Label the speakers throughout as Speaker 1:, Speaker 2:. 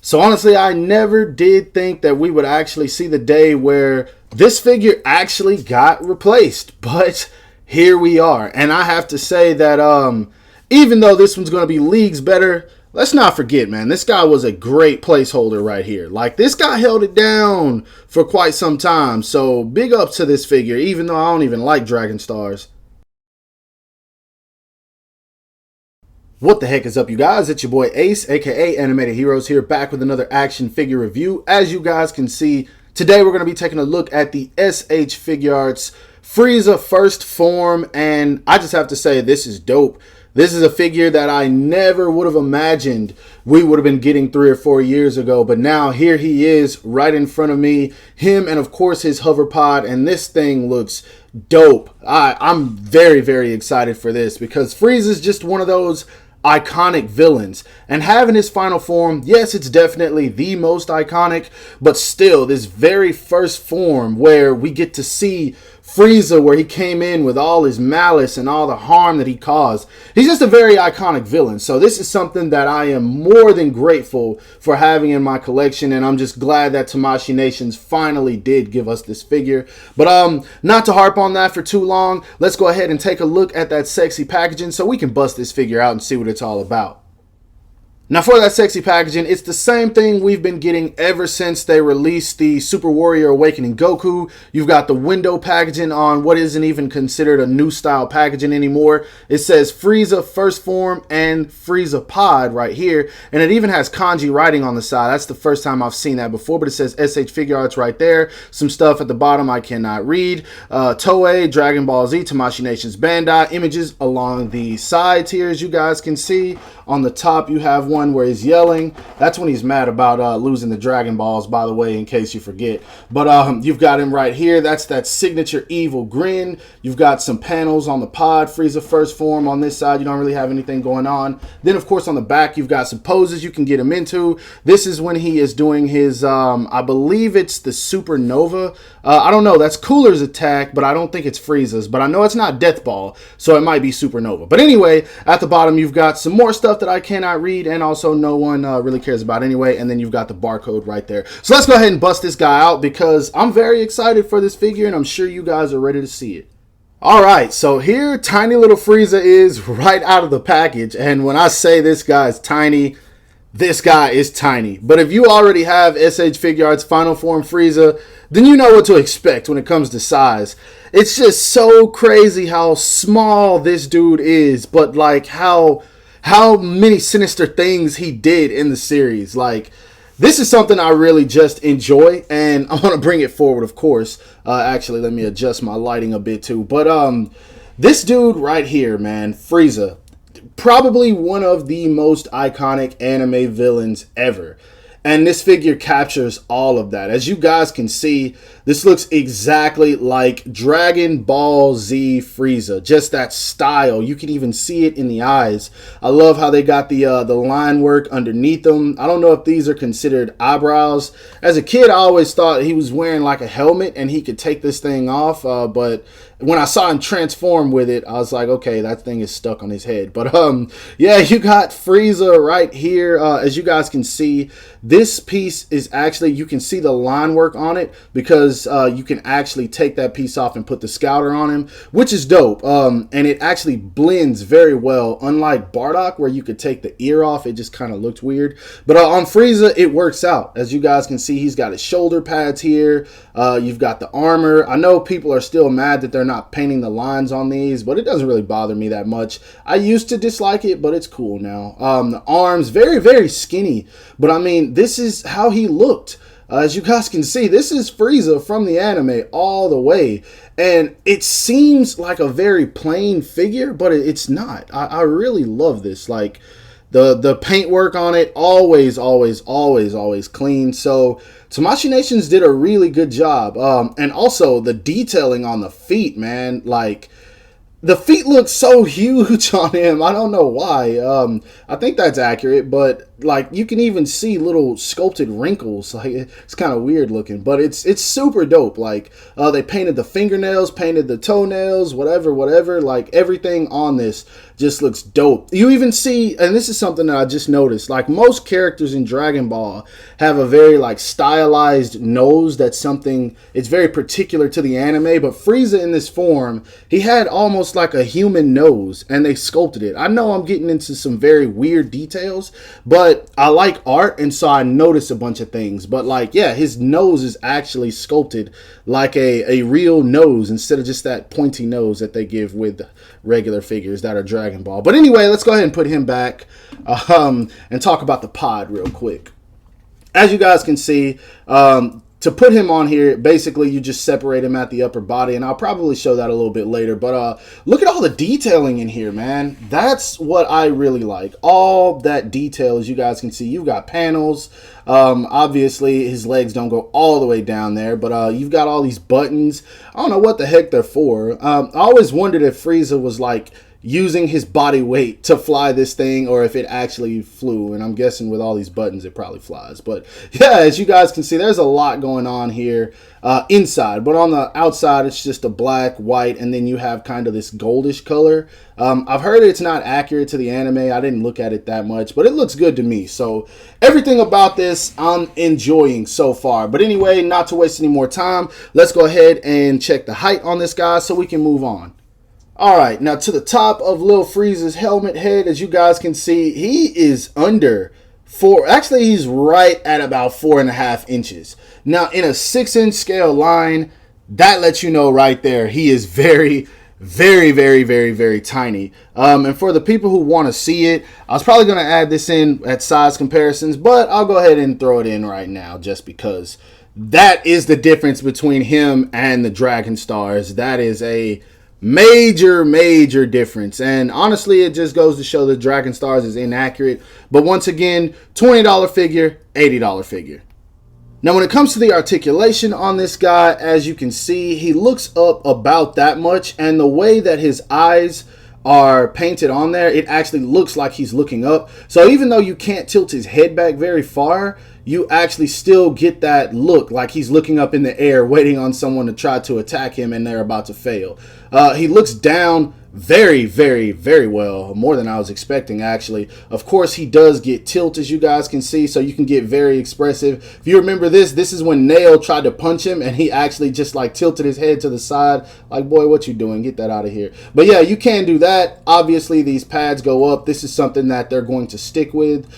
Speaker 1: So honestly, I never did think that we would actually see the day where this figure actually got replaced. But here we are. And I have to say that even though this one's going to be leagues better, let's not forget, man, this guy was a great placeholder right here. Like, this guy held it down for quite some time. So big ups to this figure, even though I don't even like Dragon Stars. What the heck is up, you guys? It's your boy Ace, aka Animated Heroes, here back with another action figure review. As you guys can see, today we're going to be taking a look at the SH Figuarts Frieza First Form, and I just have to say, this is dope. This is a figure that I never would have imagined we would have been getting 3 or 4 years ago, but now here he is right in front of me, him and of course his hover pod, and this thing looks dope. I'm very, very excited for this because Frieza is just one of those iconic villains, and having his final form, yes, it's definitely the most iconic, but still this very first form where we get to see Frieza, where he came in with all his malice and all the harm that he caused. He's just a very iconic villain. So this is something that I am more than grateful for having in my collection, and I'm just glad that Tamashii Nations finally did give us this figure. But not to harp on that for too long, let's go ahead and take a look at that sexy packaging so we can bust this figure out and see what it's all about. Now for that sexy packaging, it's the same thing we've been getting ever since they released the Super Warrior Awakening Goku. You've got the window packaging on what isn't even considered a new style packaging anymore. It says Frieza First Form and Frieza Pod right here, and it even has kanji writing on the side. That's the first time I've seen that before, but it says SH Figuarts right there. Some stuff at the bottom I cannot read. Toei, Dragon Ball Z, Tamashii Nations, Bandai. Images along the sides here, as you guys can see. On the top, you have one where he's yelling. That's when he's mad about losing the Dragon Balls, by the way, in case you forget. But you've got him right here. That's that signature evil grin. You've got some panels on the pod, Frieza First Form. On this side, you don't really have anything going on. Then, of course, on the back, you've got some poses you can get him into. This is when he is doing his, I believe it's the Supernova. I don't know. That's Cooler's attack, but I don't think it's Frieza's. But I know it's not Death Ball, so it might be Supernova. But anyway, at the bottom, you've got some more stuff that I cannot read, and also no one really cares about anyway, and then you've got the barcode right there. So let's go ahead and bust this guy out because I'm very excited for this figure, and I'm sure you guys are ready to see it. Alright, so here tiny little Frieza is right out of the package, and when I say this guy is tiny, this guy is tiny. But if you already have SH Figuarts Final Form Frieza, then you know what to expect when it comes to size. It's just so crazy how small this dude is, but like how many sinister things he did in the series. Like, this is something I really just enjoy, and I want to bring it forward, of course. Actually, let me adjust my lighting a bit too. But this dude right here, man, Frieza, probably one of the most iconic anime villains ever. And this figure captures all of that. As you guys can see, this looks exactly like Dragon Ball Z Frieza. Just that style. You can even see it in the eyes. I love how they got the line work underneath them. I don't know if these are considered eyebrows. As a kid, I always thought he was wearing like a helmet and he could take this thing off. But when I saw him transform with it, I was like, okay, that thing is stuck on his head. But yeah, you got Frieza right here. As you guys can see, this piece is actually, you can see the line work on it because you can actually take that piece off and put the scouter on him, which is dope. And it actually blends very well, unlike Bardock, where you could take the ear off. It just kind of looked weird. But on Frieza, it works out. As you guys can see, he's got his shoulder pads here. You've got the armor. I know people are still mad that they're not painting the lines on these, but it doesn't really bother me that much. I used to dislike it, but it's cool now. The arms, very, very skinny. But I mean, this is how he looked. As you guys can see, this is Frieza from the anime all the way. And it seems like a very plain figure, but it's not. I really love this. Like, the paintwork on it, always clean. So Tamashii Nations did a really good job. And also the detailing on the feet, man. Like, the feet look so huge on him. I don't know why. I think that's accurate, but like you can even see little sculpted wrinkles. Like it's kind of weird looking, but it's super dope. Like they painted the fingernails, painted the toenails, whatever. Like everything on this just looks dope. You even see, and this is something that I just noticed, like most characters in Dragon Ball have a very like stylized nose. That's something, it's very particular to the anime, but Frieza in this form, he had almost like a human nose and they sculpted it. I know I'm getting into some very weird details, but I like art, and so I notice a bunch of things. But like, yeah, his nose is actually sculpted like a real nose instead of just that pointy nose that they give with regular figures that are Dragon Ball. But anyway, let's go ahead and put him back and talk about the pod real quick. As you guys can see, to put him on here, basically you just separate him at the upper body, and I'll probably show that a little bit later. But look at all the detailing in here, man. That's what I really like. All that detail, as you guys can see. You've got panels. Obviously, his legs don't go all the way down there, but you've got all these buttons. I don't know what the heck they're for. I always wondered if Frieza was like using his body weight to fly this thing, or if it actually flew, and I'm guessing with all these buttons it probably flies. But yeah, as you guys can see, there's a lot going on here inside, but on the outside it's just a black, white, and then you have kind of this goldish color. I've heard it's not accurate to the anime. I didn't look at it that much, but it looks good to me. So everything about this I'm enjoying so far. But anyway, not to waste any more time, let's go ahead and check the height on this guy so we can move on. Alright, now to the top of Lil Frieza's helmet head, as you guys can see, he is under 4, actually he's right at about 4.5 inches. Now in a 6-inch scale line, that lets you know right there, he is very tiny. And for the people who want to see it, I was probably going to add this in at size comparisons, but I'll go ahead and throw it in right now just because that is the difference between him and the Dragon Stars. That is a major difference, and honestly it just goes to show that Dragon Stars is inaccurate. But once again, $20 figure, $80 figure. Now when it comes to the articulation on this guy, as you can see, he looks up about that much, and the way that his eyes are painted on there, it actually looks like he's looking up. So even though you can't tilt his head back very far, you actually still get that look like he's looking up in the air waiting on someone to try to attack him, and they're about to fail. He looks down very well, more than I was expecting actually. Of course he does get tilt, as you guys can see, so you can get very expressive. If you remember this is when Nail tried to punch him and he actually just like tilted his head to the side like, boy, what you doing, get that out of here. But yeah, you can do that. Obviously these pads go up. This is something that they're going to stick with.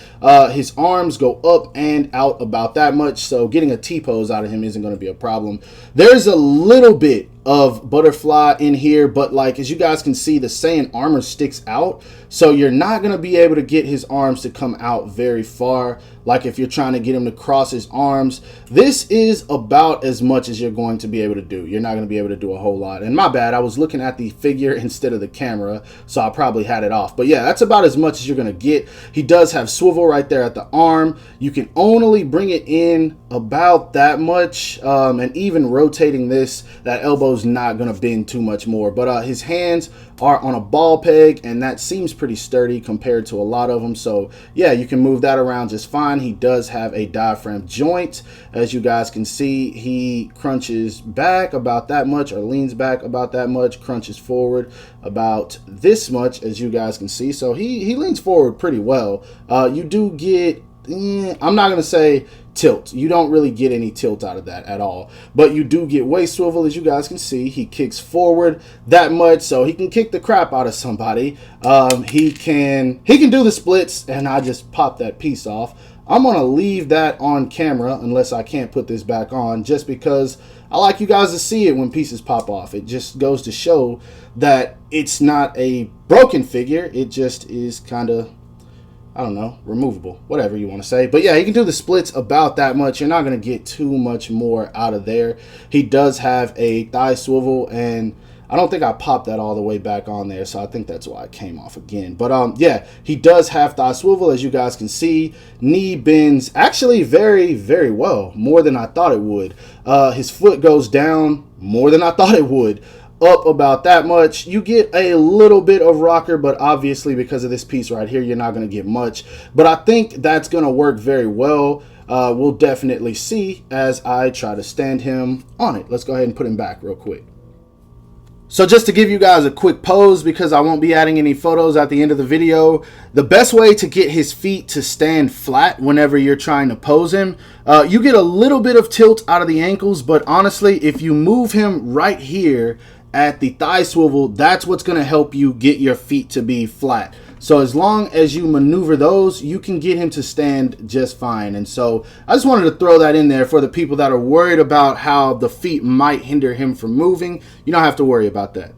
Speaker 1: His arms go up and out about that much, so getting a T-pose out of him isn't going to be a problem. There's a little bit of butterfly in here, but like as you guys can see, the Saiyan armor sticks out, so you're not going to be able to get his arms to come out very far. Like if you're trying to get him to cross his arms, this is about as much as you're going to be able to do. You're not going to be able to do a whole lot. And my bad, I was looking at the figure instead of the camera, so I probably had it off. But yeah, that's about as much as you're going to get. He does have swivel right there at the arm. You can only bring it in about that much, and even rotating this, that elbow's not going to bend too much more. But his hands are on a ball peg, and that seems pretty sturdy compared to a lot of them. So yeah, you can move that around just fine. He does have a diaphragm joint. As you guys can see, he crunches back about that much, or leans back about that much, crunches forward about this much, as you guys can see. So he leans forward pretty well. You do get, I'm not going to say tilt. You don't really get any tilt out of that at all, but you do get waist swivel. As you guys can see, he kicks forward that much, so he can kick the crap out of somebody. He can do the splits, and I just popped that piece off. I'm gonna leave that on camera unless I can't put this back on, just because I like you guys to see it when pieces pop off. It just goes to show that it's not a broken figure, it just is kind of, I don't know, removable, whatever you want to say. But yeah, he can do the splits about that much. You're not going to get too much more out of there. He does have a thigh swivel, and I don't think I popped that all the way back on there, so I think that's why it came off again. But yeah, he does have thigh swivel, as you guys can see. Knee bends actually very well, more than I thought it would. His foot goes down more than I thought it would. up about that much. You get a little bit of rocker, but obviously because of this piece right here, you're not going to get much. But I think that's going to work very well. We'll definitely see as I try to stand him on it. Let's go ahead and put him back real quick. So just to give you guys a quick pose, because I won't be adding any photos at the end of the video, the best way to get his feet to stand flat whenever you're trying to pose him, you get a little bit of tilt out of the ankles, but honestly, if you move him right here at the thigh swivel, that's what's going to help you get your feet to be flat. So as long as you maneuver those, you can get him to stand just fine. And so I just wanted to throw that in there for the people that are worried about how the feet might hinder him from moving. You don't have to worry about that.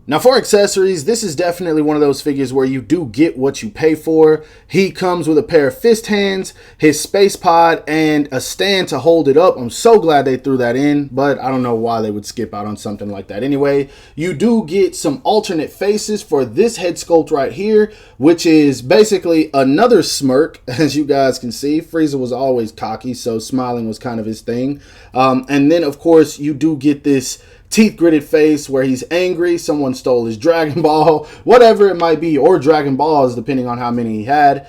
Speaker 1: Now for accessories, this is definitely one of those figures where you do get what you pay for. He comes with a pair of fist hands, his space pod, and a stand to hold it up. I'm so glad they threw that in, but I don't know why they would skip out on something like that anyway. You do get some alternate faces for this head sculpt right here, which is basically another smirk. As you guys can see, Frieza was always cocky, so smiling was kind of his thing. And then of course you do get this teeth gritted face where he's angry, someone stole his Dragon Ball, whatever it might be, or Dragon Balls depending on how many he had.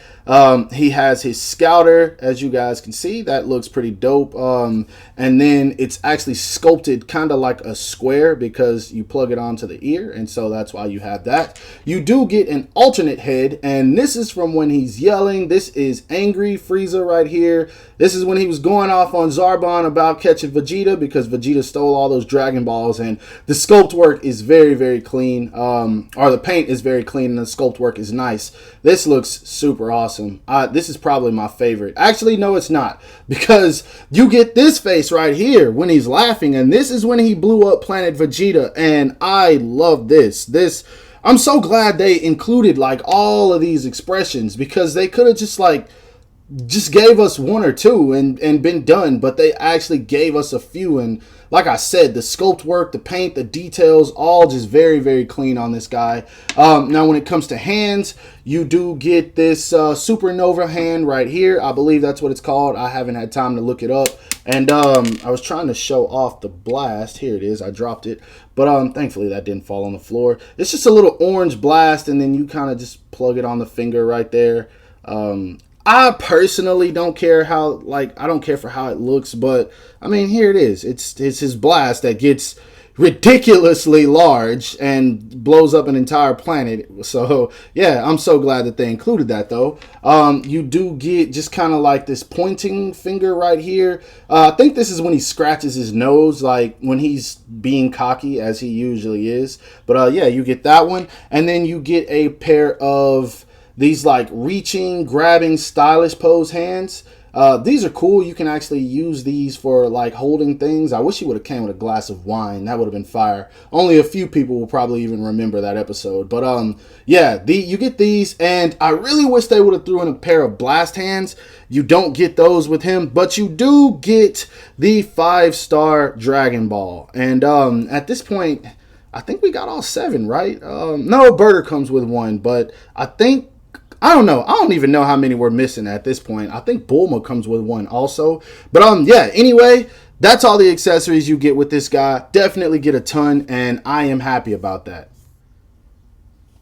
Speaker 1: He has his scouter, as you guys can see. That looks pretty dope. And then it's actually sculpted kind of like a square because you plug it onto the ear, and so that's why you have that. You do get an alternate head, and this is from when he's yelling. This is angry Frieza right here. This is when he was going off on Zarbon about catching Vegeta because Vegeta stole all those Dragon Balls, and the sculpt work is very, very clean. Or the paint is very clean and the sculpt work is nice. This looks super awesome. This is probably my favorite. Actually, no, it's not, because you get this face right here when he's laughing, and this is when he blew up Planet Vegeta, and I love this. I'm so glad they included like all of these expressions, because they could have just gave us one or two and been done, but they actually gave us a few. And like I said, the sculpt work, the paint, the details, all just very, very clean on this guy. Now when it comes to hands, you do get this supernova hand right here. I believe that's what it's called. I haven't had time to look it up. And I was trying to show off the blast. Here it is. I dropped it, but thankfully that didn't fall on the floor. It's just a little orange blast, and then you kind of just plug it on the finger right there. I personally don't care how, I don't care for how it looks, but I mean, here it is. It's his blast that gets ridiculously large and blows up an entire planet. So yeah, I'm so glad that they included that though. You do get just kind of like this pointing finger right here. I think this is when he scratches his nose, like when he's being cocky, as he usually is. But yeah, you get that one, and then you get a pair of these like reaching, grabbing, stylish pose hands. These are cool. You can actually use these for like holding things. I wish he would have came with a glass of wine. That would have been fire. Only a few people will probably even remember that episode. But yeah, you get these, and I really wish they would have threw in a pair of blast hands. You don't get those with him, but you do get the 5-star Dragon Ball. And at this point, I think we got all 7, right? No, Burter comes with 1, but I don't know. I don't even know how many we're missing at this point. I think Bulma comes with 1 also. But yeah, anyway, that's all the accessories you get with this guy. Definitely get a ton, and I am happy about that.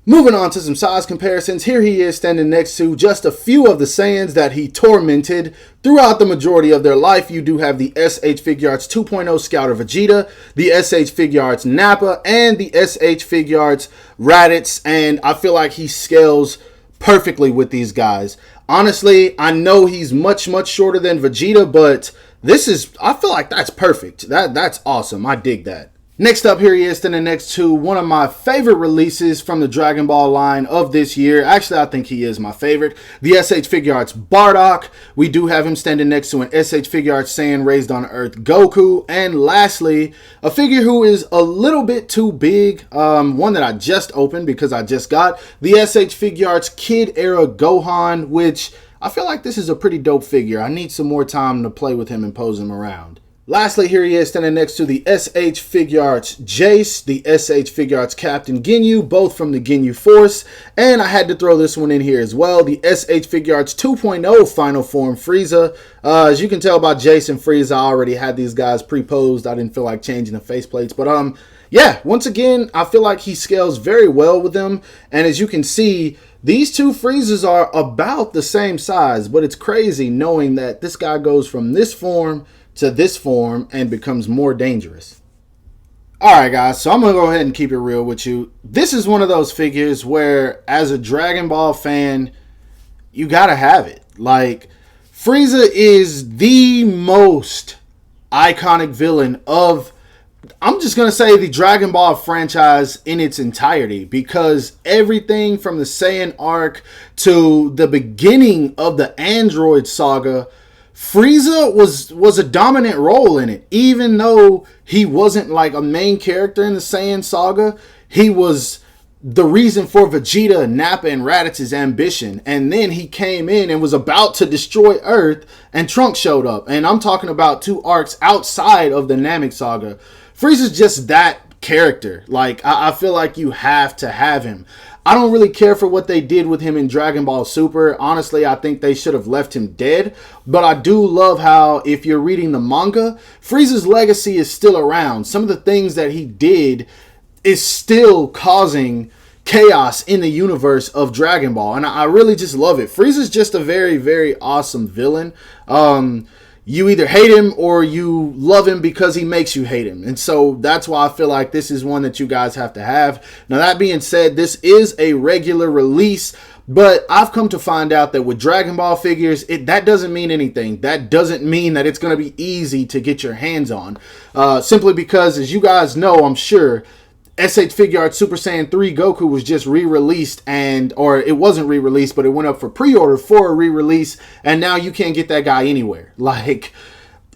Speaker 1: Moving on to some size comparisons, here he is standing next to just a few of the Saiyans that he tormented throughout the majority of their life. You do have the SH Figuarts 2.0 Scouter Vegeta, the SH Figuarts Nappa, and the SH Figuarts Raditz, and I feel like he scales perfectly with these guys. Honestly, I know he's much, much shorter than Vegeta, but I feel like that's perfect. That's awesome. I dig that. Next up, here he is standing next to one of my favorite releases from the Dragon Ball line of this year. Actually, I think he is my favorite. The SH Figuarts Bardock. We do have him standing next to an SH Figuarts Saiyan Raised on Earth Goku. And lastly, a figure who is a little bit too big. One that I just opened because I just got. The SH Figuarts Kid Era Gohan, which I feel like this is a pretty dope figure. I need some more time to play with him and pose him around. Lastly, here he is standing next to the SH Figuarts Jace, the SH Figuarts Captain Ginyu, both from the Ginyu Force. And I had to throw this one in here as well, the SH Figuarts 2.0 Final Form Frieza. As you can tell by Jace and Frieza, I already had these guys pre-posed. I didn't feel like changing the faceplates. But yeah, once again, I feel like he scales very well with them. And as you can see, these two Friezas are about the same size, but it's crazy knowing that this guy goes from this form to this form and becomes more dangerous. Alright guys, so I'm going to go ahead and keep it real with you. This is one of those figures where, as a Dragon Ball fan, you got to have it. Like, Frieza is the most iconic villain of, I'm just going to say, the Dragon Ball franchise in its entirety, because everything from the Saiyan arc to the beginning of the Android saga, Frieza was a dominant role in it. Even though he wasn't like a main character in the Saiyan saga, he was the reason for Vegeta, Nappa, and Raditz's ambition. And then he came in and was about to destroy Earth, and Trunks showed up. And I'm talking about 2 arcs outside of the Namek saga. Frieza's just that character. Like, I feel like you have to have him. I don't really care for what they did with him in Dragon Ball Super. Honestly, I think they should have left him dead. But I do love how, if you're reading the manga, Frieza's legacy is still around. Some of the things that he did is still causing chaos in the universe of Dragon Ball. And I really just love it. Frieza's just a very, very awesome villain. You either hate him or you love him because he makes you hate him. And so that's why I feel like this is one that you guys have to have. Now, that being said, this is a regular release, but I've come to find out that with Dragon Ball figures, that doesn't mean anything. That doesn't mean that it's going to be easy to get your hands on. Simply because, as you guys know, I'm sure, SH Figuarts Super Saiyan 3 Goku was just re-released, or it wasn't re-released, but it went up for pre-order for a re-release, and now you can't get that guy anywhere. Like,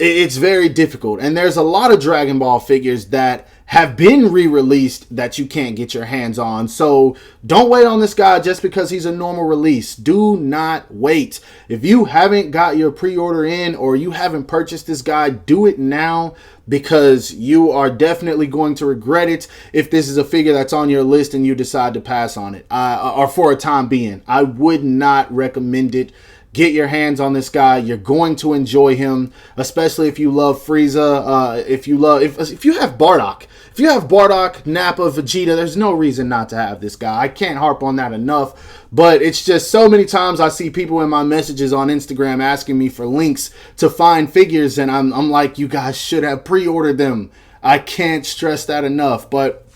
Speaker 1: it's very difficult. And there's a lot of Dragon Ball figures that have been re-released that you can't get your hands on. So don't wait on this guy just because he's a normal release. Do not wait. If you haven't got your pre-order in, or you haven't purchased this guy, do it now, because you are definitely going to regret it if this is a figure that's on your list and you decide to pass on it, or for a time being. I would not recommend it. Get your hands on this guy. You're going to enjoy him, especially if you love Frieza. If you have Bardock. If you have Bardock, Nappa, Vegeta, there's no reason not to have this guy. I can't harp on that enough. But it's just so many times I see people in my messages on Instagram asking me for links to find figures, and I'm like, you guys should have pre-ordered them. I can't stress that enough. But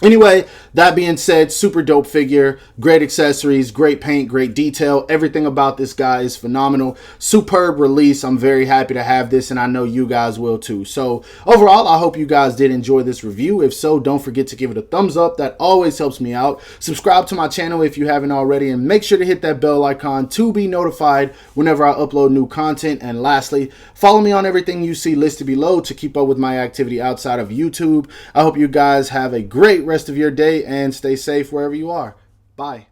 Speaker 1: anyway, that being said, super dope figure, great accessories, great paint, great detail. Everything about this guy is phenomenal. Superb release. I'm very happy to have this, and I know you guys will too. So overall, I hope you guys did enjoy this review. If so, don't forget to give it a thumbs up. That always helps me out. Subscribe to my channel if you haven't already, and make sure to hit that bell icon to be notified whenever I upload new content. And lastly, follow me on everything you see listed below to keep up with my activity outside of YouTube. I hope you guys have a great rest of your day and stay safe wherever you are. Bye.